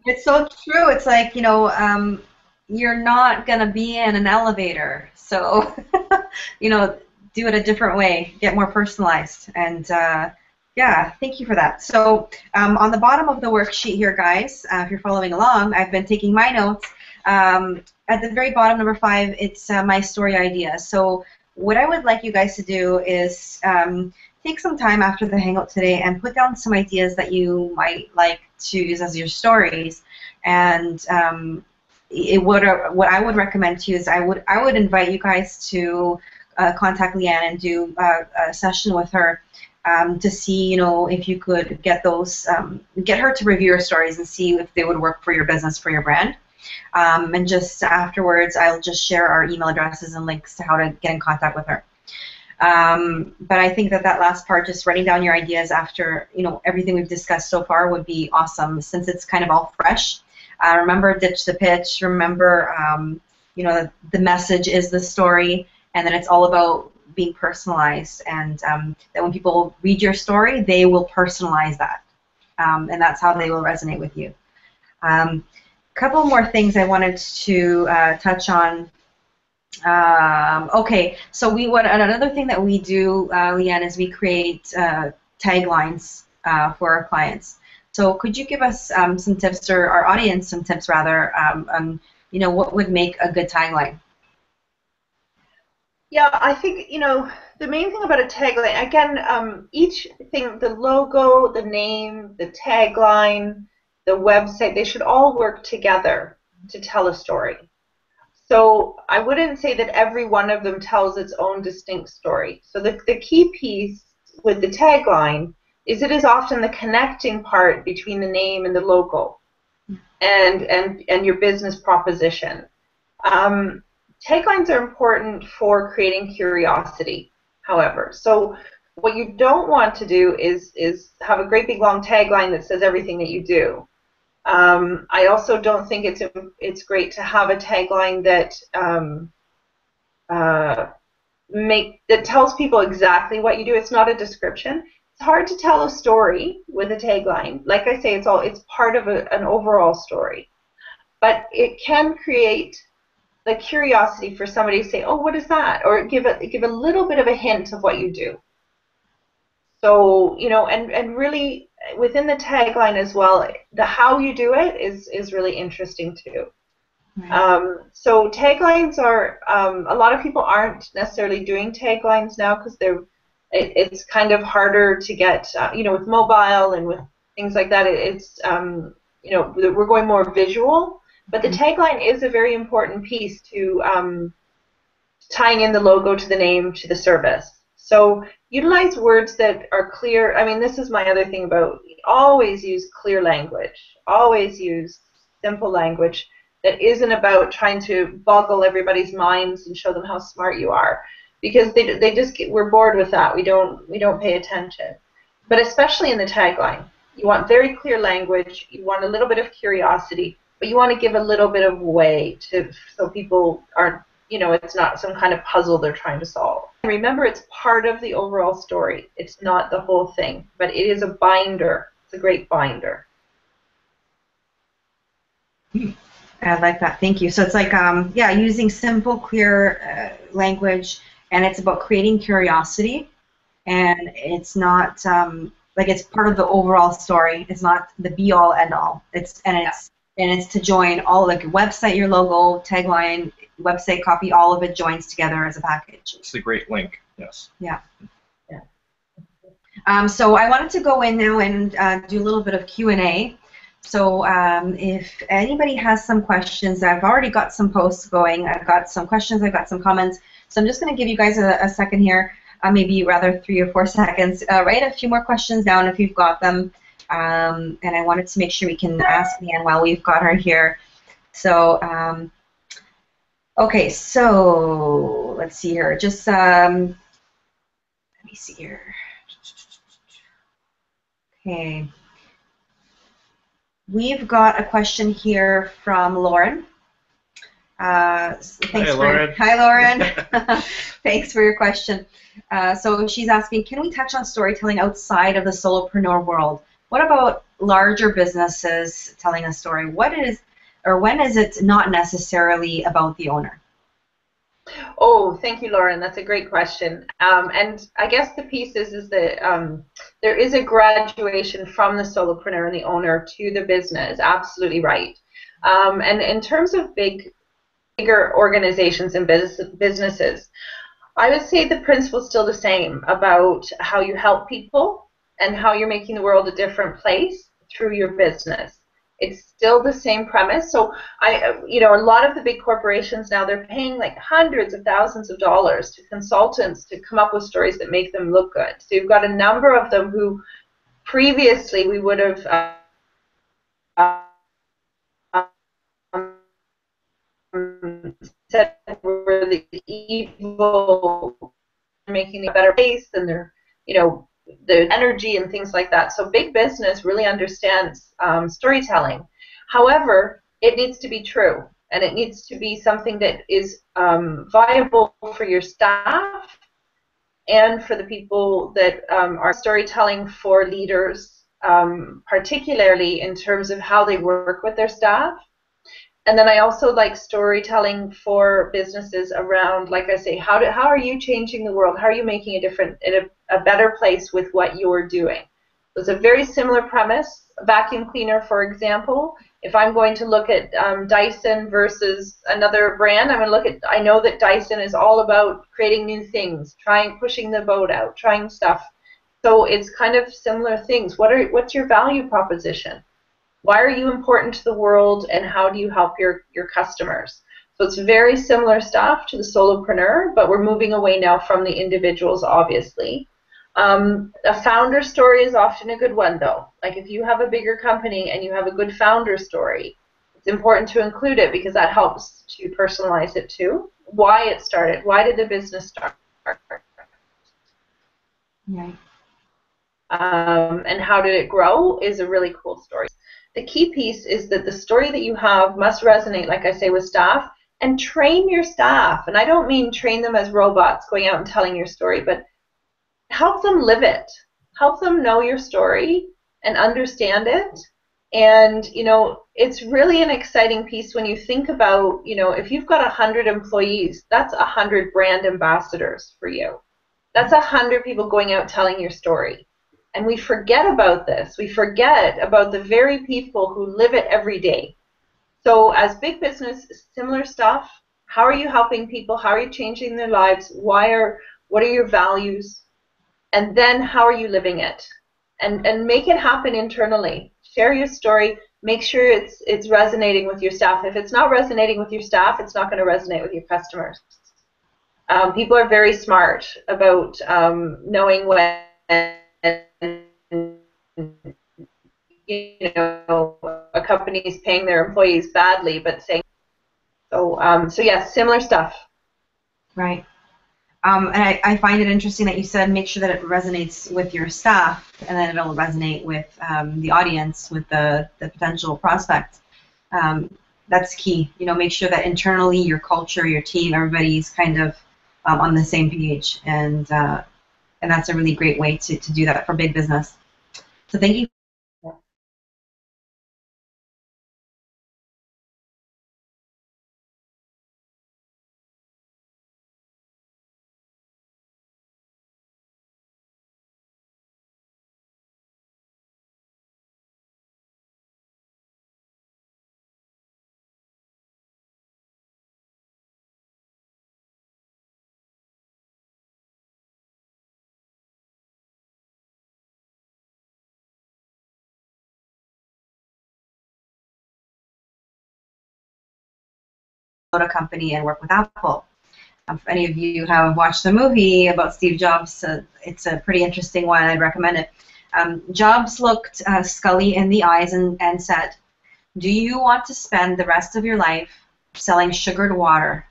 it's so true. It's like, you know, you're not going to be in an elevator. So, you know, do it a different way. Get more personalized. And, yeah, thank you for that. So on the bottom of the worksheet here, guys, if you're following along, I've been taking my notes. At the very bottom, number 5, it's my story idea. So what I would like you guys to do is take some time after the Hangout today and put down some ideas that you might like to use as your stories. And what I would recommend to you is I would invite you guys to contact Lianne and do a session with her to see, you know, if you could get those, get her to review your stories and see if they would work for your business, for your brand. And just afterwards, I'll just share our email addresses and links to how to get in contact with her. But I think that last part, just writing down your ideas after, you know, everything we've discussed so far would be awesome, since it's kind of all fresh. Remember, ditch the pitch. Remember, you know, the message is the story, and then it's all about being personalized, and that when people read your story, they will personalize that, and that's how they will resonate with you. Couple more things I wanted to touch on. Okay, so another thing that we do, Lianne, is we create taglines for our clients. So could you give us some tips, or our audience some tips rather, you know, what would make a good tagline? Yeah, I think, you know, the main thing about a tagline, again, each thing, the logo, the name, the tagline, the website, they should all work together to tell a story. So I wouldn't say that every one of them tells its own distinct story. So the key piece with the tagline is it is often the connecting part between the name and the logo and your business proposition. Taglines are important for creating curiosity, however. So what you don't want to do is have a great big long tagline that says everything that you do. I also don't think it's great to have a tagline that that tells people exactly what you do. It's not a description. hard to tell a story with a tagline. Like I say, it's part of an overall story, but it can create the curiosity for somebody to say, "Oh, what is that?" or give a little bit of a hint of what you do. So, you know, and really within the tagline as well, the how you do it is really interesting too. Right. So taglines are, a lot of people aren't necessarily doing taglines now because it's kind of harder to get, you know, with mobile and with things like that, you know, we're going more visual, but the tagline is a very important piece to tying in the logo to the name to the service. So utilize words that are clear. I mean, this is my other thing about always use clear language. Always use simple language that isn't about trying to boggle everybody's minds and show them how smart you are, because they just we're bored with that. We don't pay attention. But especially in the tagline, you want very clear language. You want a little bit of curiosity, but you want to give a little bit of way so people aren't, you know, it's not some kind of puzzle they're trying to solve. Remember, it's part of the overall story. It's not the whole thing, but it is a binder. It's a great binder. I like that. Thank you. So it's like, yeah, using simple, clear language, and it's about creating curiosity, and it's not like it's part of the overall story. It's not the be-all, end-all. It's to join all, like your website, your logo, tagline, website copy, all of it joins together as a package. It's a great link. Yes. Yeah. Yeah. So I wanted to go in now and do a little bit of Q&A. So if anybody has some questions, I've already got some posts going. I've got some questions. I've got some comments. So I'm just going to give you guys a second here, maybe rather 3 or 4 seconds. Write a few more questions down if you've got them. And I wanted to make sure we can ask Lianne while we've got her here. So, okay, so let's see here. Just let me see here. Okay. We've got a question here from Lauren. Thanks. Hi, Lauren. Hi, Lauren. Thanks for your question. So she's asking, can we touch on storytelling outside of the solopreneur world? What about larger businesses telling a story? What is, or when is it not necessarily about the owner? Oh, thank you, Lauren. That's a great question. And I guess the piece is that there is a graduation from the solopreneur and the owner to the business. Absolutely right. And in terms of bigger organizations and businesses, I would say the principle is still the same about how you help people and how you're making the world a different place through your business. It's still the same premise. So you know, a lot of the big corporations now, they're paying like hundreds of thousands of dollars to consultants to come up with stories that make them look good. So you've got a number of them who previously we would have said were the evil, making a better place, and they're, you know, the energy and things like that. So big business really understands storytelling. However, it needs to be true, and it needs to be something that is viable for your staff and for the people that are storytelling for leaders, particularly in terms of how they work with their staff. And then I also like storytelling for businesses around, like I say, how are you changing the world? How are you making a better place with what you're doing? So it's a very similar premise. A vacuum cleaner, for example, if I'm going to look at Dyson versus another brand, I'm going to look at, I know that Dyson is all about creating new things, pushing the boat out, trying stuff. So it's kind of similar things. What's your value proposition? Why are you important to the world, and how do you help your customers? So it's very similar stuff to the solopreneur, but we're moving away now from the individuals, obviously. A founder story is often a good one, though. Like if you have a bigger company and you have a good founder story, it's important to include it because that helps to personalize it too. Why it started, why did the business start? Yeah. And how did it grow is a really cool story. The key piece is that the story that you have must resonate, like I say, with staff, and train your staff. And I don't mean train them as robots going out and telling your story, but help them live it. help them know your story and understand it. And, you know, it's really an exciting piece when you think about, you know, if you've got 100 employees, that's 100 brand ambassadors for you. That's 100 people going out telling your story. And we forget about this. We forget about the very people who live it every day. So as big business, similar stuff. How are you helping people? How are you changing their lives? What are your values? And then how are you living it? And make it happen internally. Share your story. Make sure it's resonating with your staff. If it's not resonating with your staff, it's not going to resonate with your customers. People are very smart about knowing when, you know, a company is paying their employees badly, but saying so. So yeah, similar stuff. Right. And I find it interesting that you said make sure that it resonates with your staff, and then it'll resonate with the audience, with the potential prospect. That's key. You know, make sure that internally your culture, your team, everybody's kind of on the same page, and that's a really great way to do that for big business. So thank you. A company and work with Apple. If any of you have watched the movie about Steve Jobs, it's a pretty interesting one. I'd recommend it. Jobs looked Scully in the eyes and said, "Do you want to spend the rest of your life selling sugared water,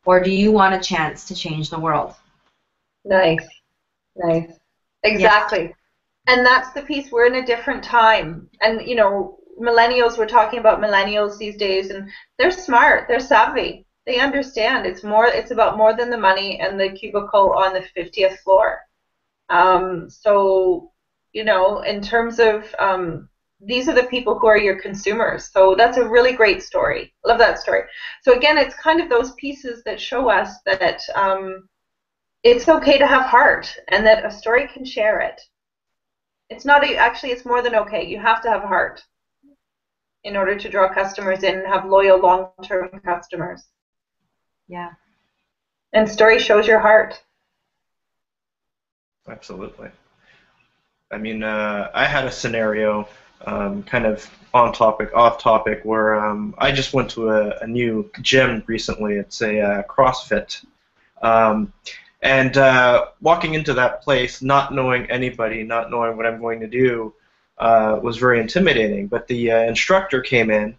or do you want a chance to change the world?" Nice, nice. Exactly. Yes. And that's the piece. We're in a different time. And, you know, millennials, we're talking about millennials these days, and they're smart, they're savvy. They understand it's about more than the money and the cubicle on the 50th floor. So, you know, in terms of these are the people who are your consumers. So that's a really great story. Love that story. So again, it's kind of those pieces that show us that it's okay to have heart, and that a story can share it. It's not actually, it's more than okay. You have to have heart in order to draw customers in and have loyal long-term customers. Yeah. And story shows your heart. Absolutely. I mean, I had a scenario, kind of on topic, off topic, where I just went to a new gym recently. It's a CrossFit. And walking into that place, not knowing anybody, not knowing what I'm going to do, was very intimidating. But the instructor came in,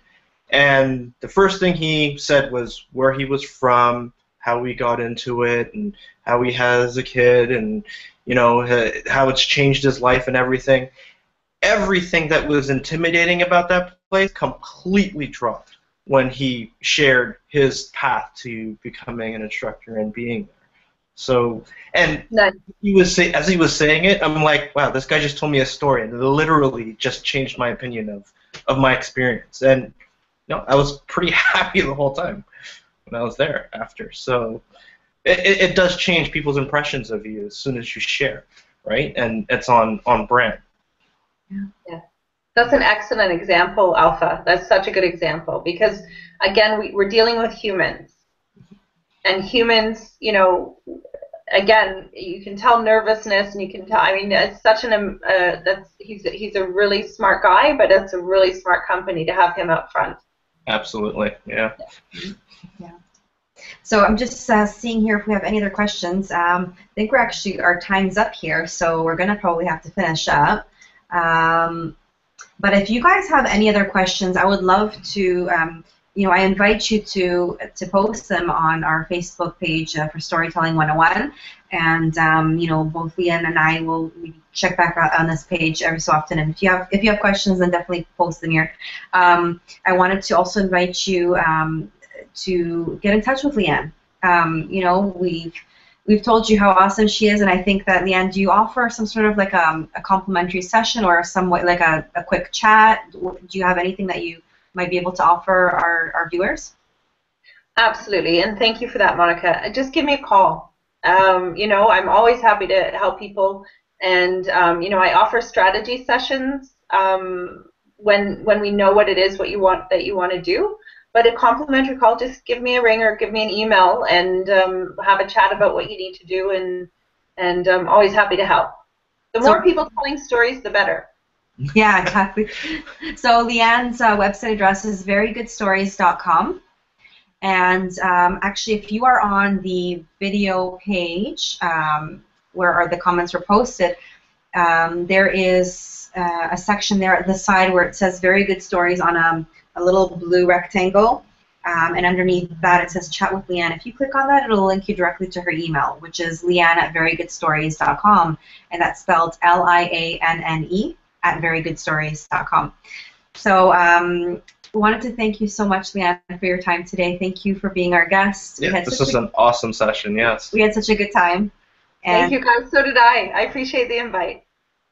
and the first thing he said was where he was from, how he got into it, and how he has a kid, and you know how it's changed his life and everything. Everything that was intimidating about that place completely dropped when he shared his path to becoming an instructor and being there. So, and as he was saying it, I'm like, wow, this guy just told me a story, and it literally just changed my opinion of my experience. And you know, I was pretty happy the whole time when I was there after. So, it does change people's impressions of you as soon as you share, right? And it's on brand. Yeah. That's an excellent example, Alpha. That's such a good example because, again, we're dealing with humans. And humans, you know, again, you can tell nervousness, and you can tell. I mean, it's such he's a really smart guy, but it's a really smart company to have him up front. Absolutely, yeah. Yeah. So I'm just seeing here if we have any other questions. I think our time's up here, so we're gonna probably have to finish up. But if you guys have any other questions, I would love to. You know, I invite you to post them on our Facebook page for Storytelling 101, and you know, both Lianne and I will check back on this page every so often. And if you have questions, then definitely post them here. I wanted to also invite you to get in touch with Lianne. You know, we've told you how awesome she is, and I think that, Lianne, do you offer some sort of like a complimentary session or somewhat like a quick chat? Do you have anything that you might be able to offer our viewers? Absolutely, and thank you for that, Monica. Just give me a call. You know, I'm always happy to help people, and you know, I offer strategy sessions when we know what it is you want to do. But a complimentary call, just give me a ring or give me an email and have a chat about what you need to do, and I'm always happy to help. The more people telling stories, the better. Yeah, exactly. So Lianne's website address is verygoodstories.com. And actually, if you are on the video page where the comments were posted, there is a section there at the side where it says Very Good Stories on a little blue rectangle. And underneath that, it says Chat with Lianne. If you click on that, it'll link you directly to her email, which is Lianne@verygoodstories.com. And that's spelled Lianne @verygoodstories.com. So we wanted to thank you so much, Lianne, for your time today. Thank you for being our guest. Yeah, this was an awesome session, yes. We had such a good time. And thank you, guys. So did I. I appreciate the invite.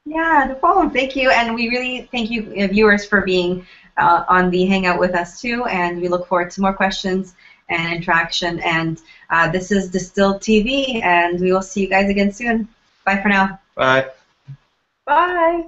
Yeah, no problem. Thank you. And we really thank you, viewers, for being on the Hangout with us, too. And we look forward to more questions and interaction. And this is Distilled TV, and we will see you guys again soon. Bye for now. Bye. Bye.